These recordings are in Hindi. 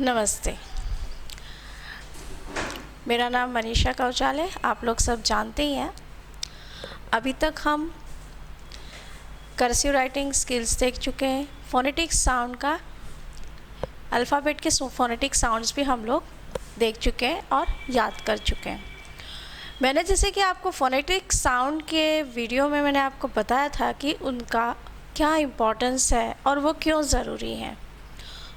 नमस्ते। मेरा नाम मनीषा कौचाल है। आप लोग सब जानते ही हैं। अभी तक हम कर्सिव राइटिंग स्किल्स देख चुके हैं। फोनेटिक साउंड का अल्फ़ाबेट के फोनेटिक साउंड्स भी हम लोग देख चुके हैं और याद कर चुके हैं। मैंने जैसे कि आपको फोनेटिक साउंड के वीडियो में मैंने आपको बताया था कि उनका क्या इम्पोर्टेंस है और वो क्यों ज़रूरी है।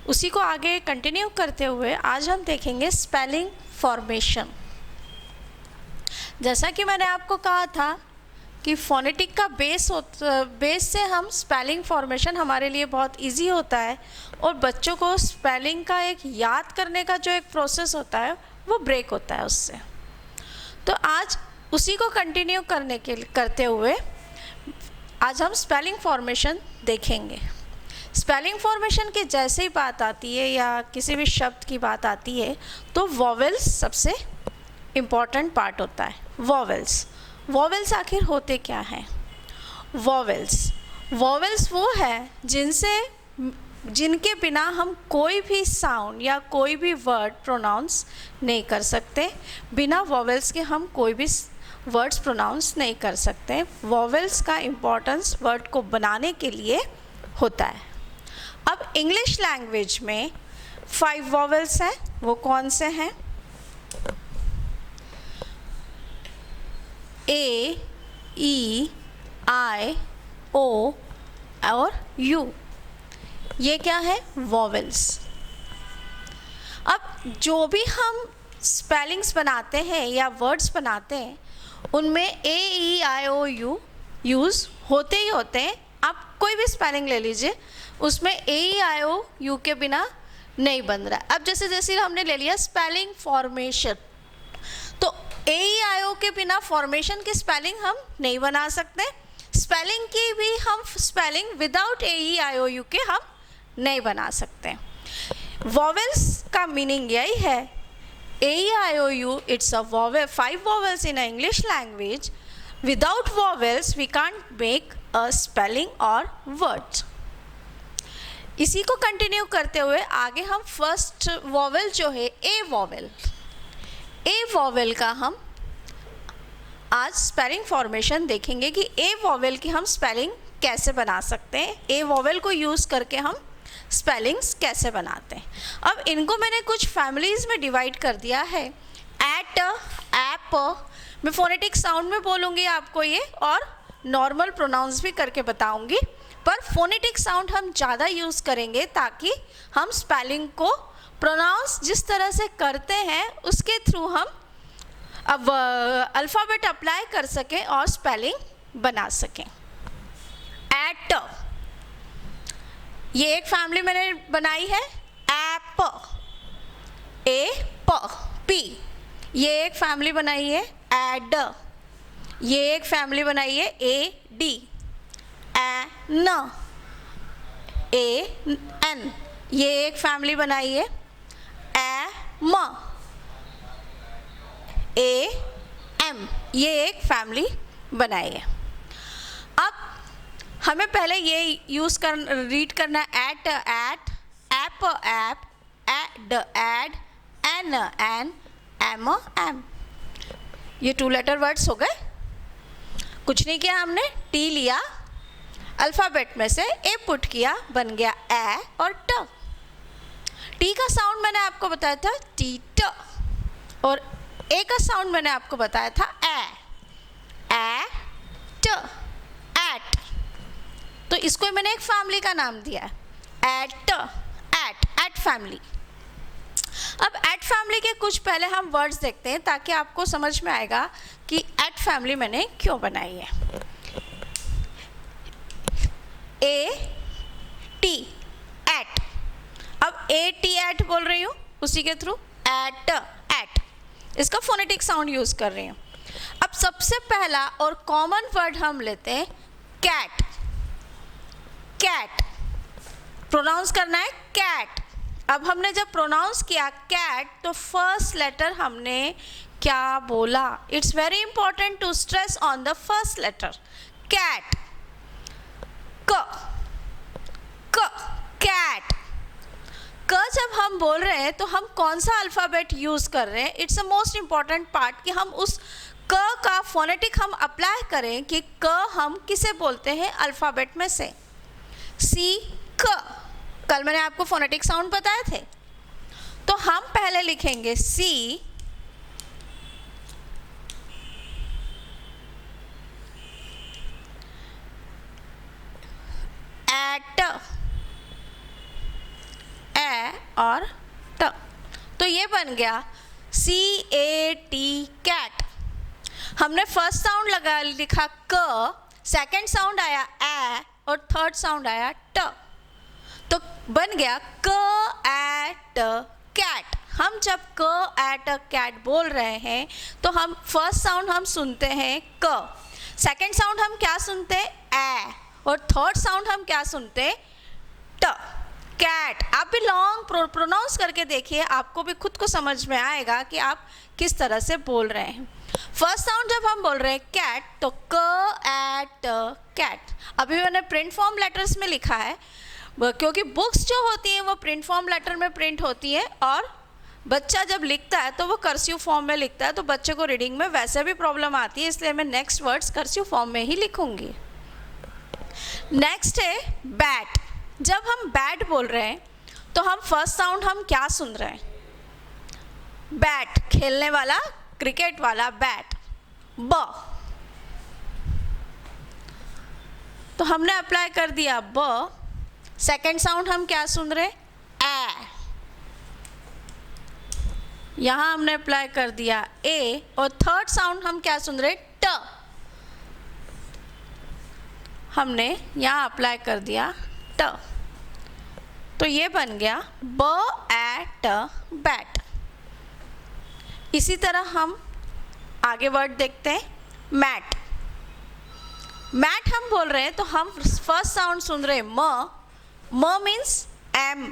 उसी को आगे कंटिन्यू करते हुए आज हम देखेंगे स्पेलिंग फॉर्मेशन। जैसा कि मैंने आपको कहा था कि फोनेटिक का बेस से हम स्पेलिंग फॉर्मेशन हमारे लिए बहुत इजी होता है और बच्चों को स्पेलिंग का एक याद करने का जो एक प्रोसेस होता है वो ब्रेक होता है उससे। तो आज उसी को कंटिन्यू करते हुए आज हम स्पेलिंग फॉर्मेशन देखेंगे। स्पेलिंग फॉर्मेशन की जैसे ही बात आती है या किसी भी शब्द की बात आती है तो वॉवेल्स सबसे इम्पॉर्टेंट पार्ट होता है। वॉवेल्स आखिर होते क्या हैं? वॉवेल्स वो है जिनके बिना हम कोई भी साउंड या कोई भी वर्ड प्रोनाउंस नहीं कर सकते। बिना वॉवेल्स के हम कोई भी वर्ड्स प्रोनाउंस नहीं कर सकते। वॉवेल्स का इम्पोर्टेंस वर्ड को बनाने के लिए होता है। अब इंग्लिश लैंग्वेज में 5 वॉवेल्स हैं। वो कौन से हैं? ए, ई, आई, ओ और यू। ये क्या है? वॉवेल्स। अब जो भी हम स्पेलिंग्स बनाते हैं या वर्ड्स बनाते हैं उनमें ए, E, I, O, you use होते ही होते हैं। आप कोई भी स्पेलिंग ले लीजिए, उसमें ए, ई, आई, ओ, यू के बिना नहीं बन रहा है। अब जैसे हमने ले लिया स्पेलिंग फॉर्मेशन, तो ए, ई, आई, ओ के बिना फॉर्मेशन की स्पेलिंग हम नहीं बना सकते। स्पेलिंग की भी हम spelling without A, E, I, O, U के हम नहीं बना सकते। वॉवेल्स का मीनिंग यही है, A, E, I, O, U it's a vowel, 5 vowels in English language. Without vowels we can't make a spelling or words. इसी को कंटिन्यू करते हुए आगे हम फर्स्ट वॉवेल जो है ए वॉवेल का हम आज स्पेलिंग फॉर्मेशन देखेंगे कि ए वॉवेल की हम स्पेलिंग कैसे बना सकते हैं। ए वॉवेल को यूज़ करके हम स्पेलिंग्स कैसे बनाते हैं। अब इनको मैंने कुछ फैमिलीज़ में डिवाइड कर दिया है। एट, ऐप, मैं फोनेटिक साउंड में बोलूँगी आपको ये और नॉर्मल प्रोनाउंस भी करके बताऊँगी, पर फोनेटिक साउंड हम ज़्यादा यूज़ करेंगे ताकि हम स्पेलिंग को प्रोनाउंस जिस तरह से करते हैं उसके थ्रू हम अब अल्फ़ाबेट अप्लाई कर सकें और स्पेलिंग बना सकें। एट, ये एक फैमिली मैंने बनाई है। ऐप, ए, पी, ये एक फैमिली बनाई है। एड, ये एक फैमिली बनाई है। ए, डी, एन, ए, एन, ये एक फैमिली बनाई है। एम, ए, एम, ये एक फैमिली बनाई है। अब हमें पहले ये रीड करना है। At, ap, ad, an, am, am. ये 2 लेटर वर्ड्स हो गए। कुछ नहीं किया हमने, टी लिया, अल्फ़ाबेट में से ए पुट किया, बन गया ए और ट। टी का साउंड मैंने आपको बताया था टी, ट, और ए का साउंड मैंने आपको बताया था ए, ट, एट। तो इसको मैंने एक फैमिली का नाम दिया है, एट फैमिली। अब एट फैमिली के कुछ पहले हम वर्ड्स देखते हैं ताकि आपको समझ में आएगा कि एट फैमिली मैंने क्यों बनाई है। ए, टी, एट। अब ए, टी, एट बोल रही हूँ, उसी के थ्रू एट, इसका फोनेटिक साउंड यूज़ कर रही हूँ। अब सबसे पहला और कॉमन वर्ड हम लेते हैं कैट। प्रोनाउंस करना है कैट। अब हमने जब प्रोनाउंस किया कैट तो फर्स्ट लेटर हमने क्या बोला? It's very important to stress on the first letter cat. क, कैट। क जब हम बोल रहे हैं तो हम कौन सा अल्फ़ाबेट यूज़ कर रहे हैं, it's a most important part कि हम उस क का फोनेटिक हम अप्लाई करें कि क हम किसे बोलते हैं अल्फ़ाबेट में से। सी क, कल मैंने आपको फोनेटिक साउंड बताए थे, तो हम पहले लिखेंगे सी, एट, ए और ट, तो ये बन गया CAT कैट। हमने फर्स्ट साउंड लगा लिखा क, सेकंड साउंड आया ए और थर्ड साउंड आया ट, तो बन गया क एट कैट। हम जब क एट कैट बोल रहे हैं तो हम फर्स्ट साउंड हम सुनते हैं क, सेकंड साउंड हम क्या सुनते हैं ए, और थर्ड साउंड हम क्या सुनते हैं ट, कैट। आप भी लॉन्ग प्रोनाउंस करके देखिए, आपको भी खुद को समझ में आएगा कि आप किस तरह से बोल रहे हैं। फर्स्ट साउंड जब हम बोल रहे हैं कैट तो क एट कैट। अभी मैंने प्रिंट फॉर्म लेटर्स में लिखा है क्योंकि बुक्स जो होती हैं वो प्रिंट फॉर्म लेटर में प्रिंट होती है और बच्चा जब लिखता है तो वो कर्सिव फॉर्म में लिखता है, तो बच्चे को रीडिंग में वैसे भी प्रॉब्लम आती है, इसलिए मैं नेक्स्ट वर्ड्स कर्सिव फॉर्म में ही लिखूंगी। नेक्स्ट है बैट। जब हम बैट बोल रहे हैं तो हम फर्स्ट साउंड हम क्या सुन रहे हैं, बैट, खेलने वाला, क्रिकेट वाला बैट, ब, तो हमने अप्लाई कर दिया ब। सेकेंड साउंड हम क्या सुन रहे ए, यहां हमने अप्लाई कर दिया ए, और थर्ड साउंड हम क्या सुन रहे ट, हमने यहां अप्लाई कर दिया ट, तो ये बन गया ब एट बैट। इसी तरह हम आगे वर्ड देखते हैं मैट। मैट हम बोल रहे हैं तो हम फर्स्ट साउंड सुन रहे हैं म, म मीन्स एम,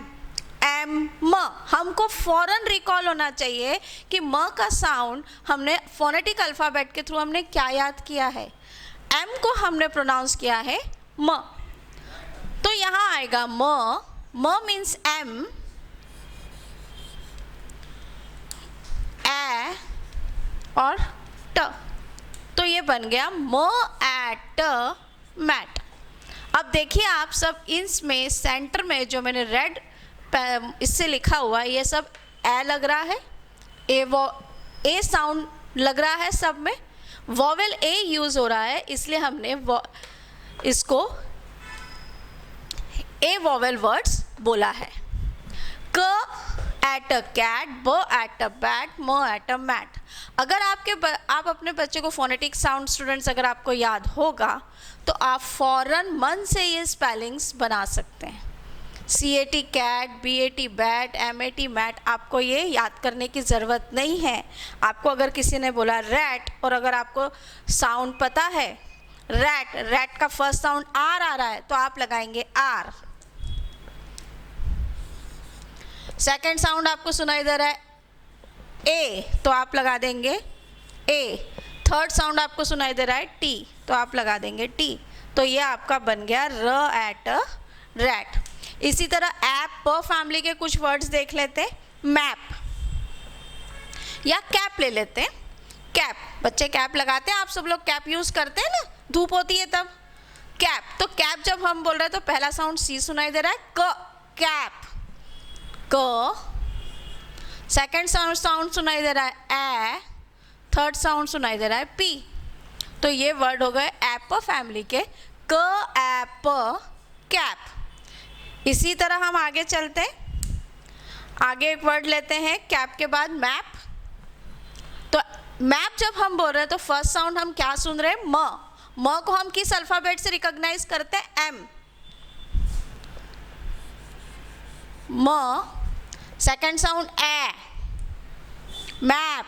एम म। हमको फौरन रिकॉल होना चाहिए कि म का साउंड हमने फोनेटिक अल्फ़ाबेट के थ्रू हमने क्या याद किया है, एम को हमने प्रोनाउंस किया है म, तो यहाँ आएगा म, म मीन्स एम, ए और ट, तो ये बन गया म एट मैट। अब देखिए आप सब इसमें सेंटर में जो मैंने रेड इससे लिखा हुआ है ये सब ए लग रहा है, ए साउंड लग रहा है, सब में वॉवेल ए यूज हो रहा है, इसलिए हमने इसको ए वॉवेल वर्ड्स बोला है। क एट अ कैट, ब एट अ बैट, म एट अ मैट। अगर आप अपने बच्चे को फोनेटिक साउंड स्टूडेंट्स अगर आपको याद होगा तो आप फौरन मन से ये स्पेलिंग्स बना सकते हैं। CAT cat, BAT bat, MAT mat, आपको ये याद करने की ज़रूरत नहीं है। आपको अगर किसी ने बोला रैट और अगर आपको साउंड पता है रैट, रैट का फर्स्ट साउंड आर आ रहा है तो आप लगाएंगे आर। सेकंड साउंड आपको सुनाई दे रहा है ए तो आप लगा देंगे ए। थर्ड साउंड आपको सुनाई दे रहा है टी तो आप लगा देंगे टी, तो ये आपका बन गया र एट रैट। इसी तरह ऐप प फैमिली के कुछ वर्ड्स देख लेते हैं। मैप या कैप ले लेते हैं। कैप, बच्चे कैप लगाते हैं, आप सब लोग कैप यूज करते हैं ना, धूप होती है तब कैप। तो कैप जब हम बोल रहे हैं तो पहला साउंड सी सुनाई दे रहा है क, कैप क। सेकंड साउंड सुनाई दे रहा है ए, थर्ड साउंड सुनाई दे रहा है पी, तो ये वर्ड हो गए ऐप फैमिली के क ऐप कैप। इसी तरह हम आगे चलते हैं, आगे एक वर्ड लेते हैं कैप के बाद मैप। तो मैप जब हम बोल रहे हैं तो फर्स्ट साउंड हम क्या सुन रहे हैं म, म को हम किस अल्फाबेट से रिकॉग्नाइज करते हैं एम, म। सेकंड साउंड ए, मैप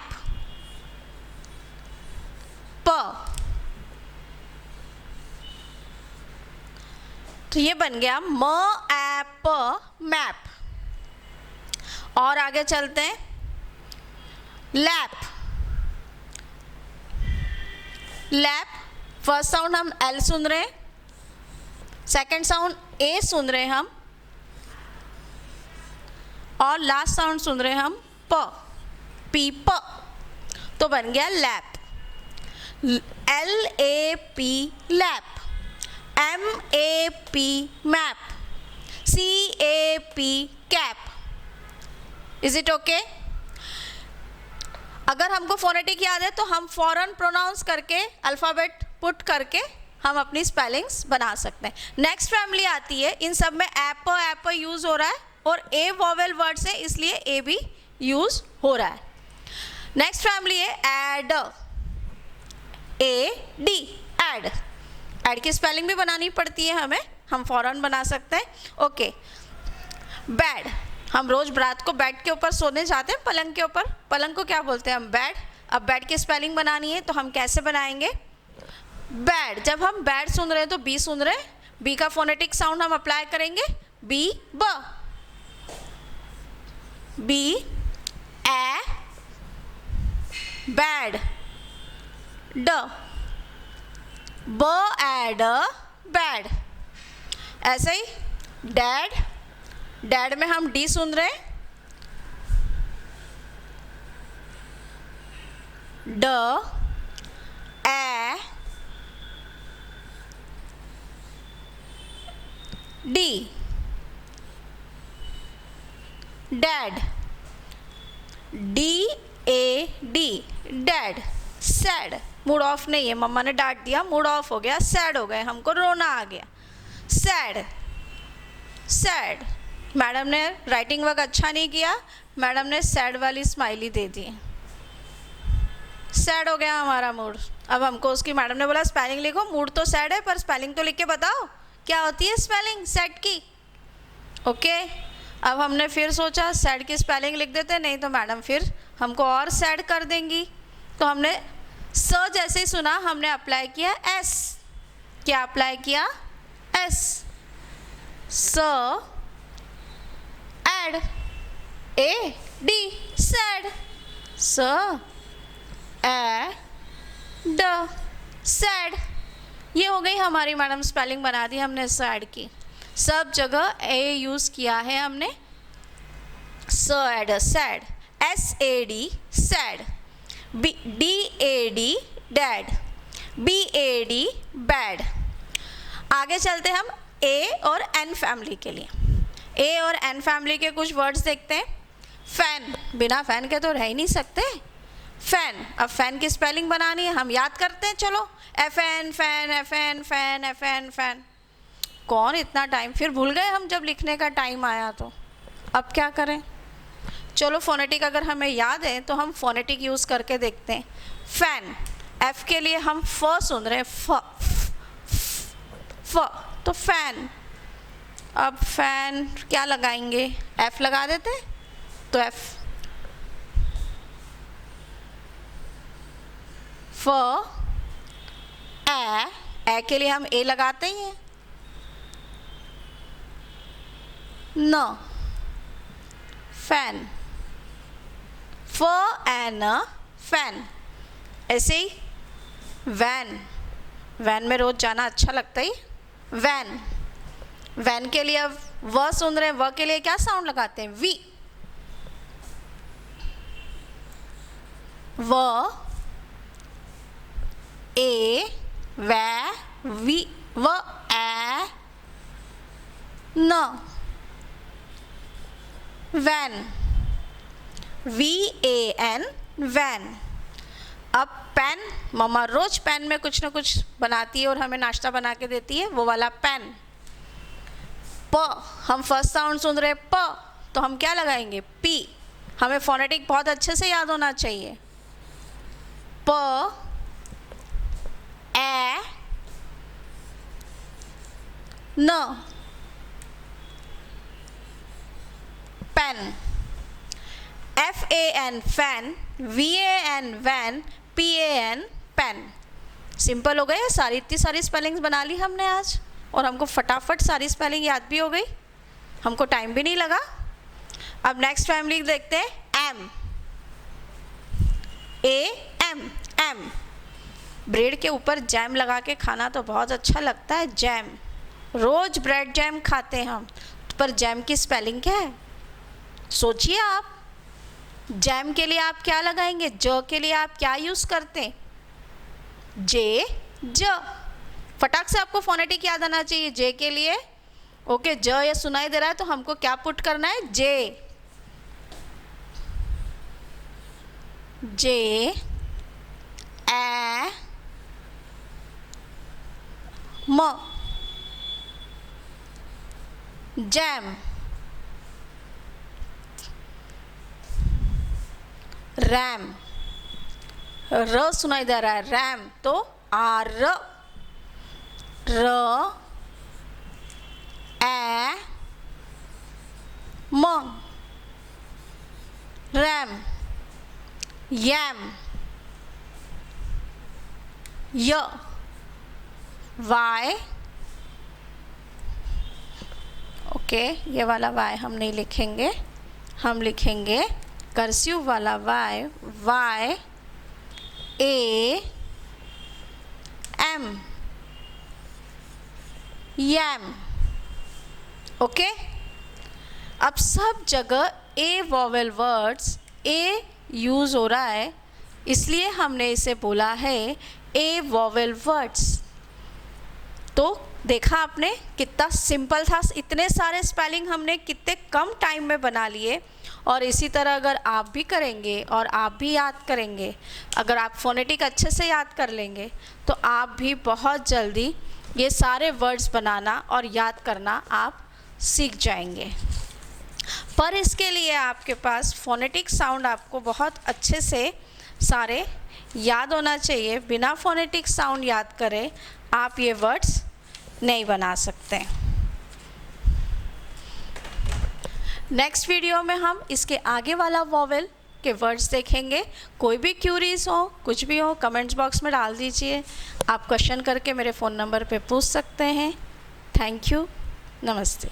प, तो ये बन गया म ऐप मैप। और आगे चलते हैं लैप। लैप फर्स्ट साउंड हम एल सुन रहे हैं, सेकंड साउंड ए सुन रहे हैं हम, और लास्ट साउंड सुन रहे हैं हम प, पी प, तो बन गया lap. LAP lap, MAP map, CAP cap. Is it okay? अगर हमको फोनेटिक याद है तो हम फौरन प्रोनाउंस करके अल्फ़ाबेट पुट करके हम अपनी स्पेलिंग्स बना सकते हैं। नेक्स्ट फैमिली आती है, इन सब में एप यूज़ हो रहा है और ए वॉवेल वर्ड से, इसलिए ए भी यूज़ हो रहा है। नेक्स्ट फैमिली है एड, AD एड। एड की स्पेलिंग भी बनानी पड़ती है हमें, हम फौरन बना सकते हैं। ओके, बैड, हम रोज़ रात को बेड के ऊपर सोने जाते हैं, पलंग के ऊपर, पलंग को क्या बोलते हैं हम? बेड। अब बेड की स्पेलिंग बनानी है तो हम कैसे बनाएंगे? बैड, जब हम बैड सुन रहे हैं तो बी सुन रहे हैं, बी का फोनेटिक साउंड हम अप्लाई करेंगे, बी ब, बी ए बैड, ड ब एड बैड। ऐसे ही डैड, डैड में हम डी सुन रहे हैं, ड A D, dad, DAD dad. Sad, mood off नहीं है, मम्मा ने डांट दिया, मूड ऑफ हो गया, सैड हो गए, हमको रोना आ गया, सैड। सैड, मैडम ने राइटिंग वर्क अच्छा नहीं किया, मैडम ने सैड वाली स्माइली दे दी, सैड हो गया हमारा मूड। अब हमको उसकी मैडम ने बोला स्पेलिंग लिखो, मूड तो सैड है पर स्पेलिंग तो लिख के बताओ क्या होती है स्पेलिंग सैड की। ओके, अब हमने फिर सोचा सैड की स्पेलिंग लिख देते, नहीं तो मैडम फिर हमको और सैड कर देंगी, तो हमने स जैसे ही सुना हमने अप्लाई किया एस। क्या अप्लाई किया? एस। स एड, ए डी सैड, स ए ड सैड। ये हो गई हमारी मैडम, स्पेलिंग बना दी हमने सैड की। सब जगह ए यूज़ किया है हमने, स ad sad, SAD sad, DAD dad, BAD bad. आगे चलते हम A और N फैमिली के लिए। A और N फैमिली के कुछ वर्ड्स देखते हैं। फैन, बिना फैन के तो रह ही नहीं सकते, फैन। अब फैन की स्पेलिंग बनानी है, हम याद करते हैं, चलो FN fan, FN fan, FN fan. कौन इतना टाइम, फिर भूल गए हम जब लिखने का टाइम आया तो। अब क्या करें? चलो फोनेटिक अगर हमें याद है तो हम फोनेटिक यूज़ करके देखते हैं। फैन, F के लिए हम फ सुन रहे हैं, फ, तो फैन। अब फैन क्या लगाएंगे? F लगा देते हैं, तो F। फ, ए के लिए हम ए लगाते ही हैं, न, फैन, फ एन फैन। ऐसे ही वैन, वैन में रोज जाना अच्छा लगता है, वैन। वैन के लिए अब व सुन रहे हैं, व के लिए क्या साउंड लगाते हैं? वी। व ए वै वी, व ए न, वैन, VAN वैन। अब पेन, मम्मा रोज पेन में कुछ ना कुछ बनाती है और हमें नाश्ता बना के देती है, वो वाला पेन। प, हम फर्स्ट साउंड सुन रहे प, तो हम क्या लगाएंगे? पी। हमें फोनेटिक बहुत अच्छे से याद होना चाहिए। प ए न, pan. FAN fan, VAN van, PAN pan. Simple हो गए सारी, इतनी सारी स्पेलिंग्स बना ली हमने आज, और हमको फटाफट सारी स्पेलिंग याद भी हो गई, हमको टाइम भी नहीं लगा। अब नेक्स्ट फैमिली देखते हैं, M, AM एम। ब्रेड के ऊपर जैम लगा के खाना तो बहुत अच्छा लगता है, जैम। रोज़ ब्रेड जैम खाते हैं हम, पर जैम की स्पेलिंग क्या है? सोचिए आप, जैम के लिए आप क्या लगाएंगे, ज के लिए आप क्या यूज़ करते हैं, जे, ज। फटाक से आपको फोनेटिक याद आना चाहिए जे के लिए। ओके, ज ये सुनाई दे रहा है तो हमको क्या पुट करना है, जे, जे, ए, म, जैम, रैम, र सुनाई दे रहा है रैम तो आर, र, ए, म, रैम, यैम, य, वाई। ओके, ये वाला वाई हम नहीं लिखेंगे, हम लिखेंगे कर्सिव वाला Y, Y A M, yam. Okay, अब सब जगह A vowel words A use हो रहा है, इसलिए हमने इसे बोला है ए वॉवेल वर्ड्स। तो देखा आपने कितना सिंपल था, इतने सारे स्पेलिंग हमने कितने कम टाइम में बना लिए। और इसी तरह अगर आप भी करेंगे और आप भी याद करेंगे, अगर आप फोनेटिक अच्छे से याद कर लेंगे तो आप भी बहुत जल्दी ये सारे वर्ड्स बनाना और याद करना आप सीख जाएंगे। पर इसके लिए आपके पास फोनेटिक साउंड आपको बहुत अच्छे से सारे याद होना चाहिए। बिना फोनेटिक साउंड याद करे आप ये वर्ड्स नहीं बना सकते। नेक्स्ट वीडियो में हम इसके आगे वाला वॉवेल के वर्ड्स देखेंगे। कोई भी क्यूरीज हो, कुछ भी हो, कमेंट्स बॉक्स में डाल दीजिए। आप क्वेश्चन करके मेरे फ़ोन नंबर पे पूछ सकते हैं। थैंक यू, नमस्ते।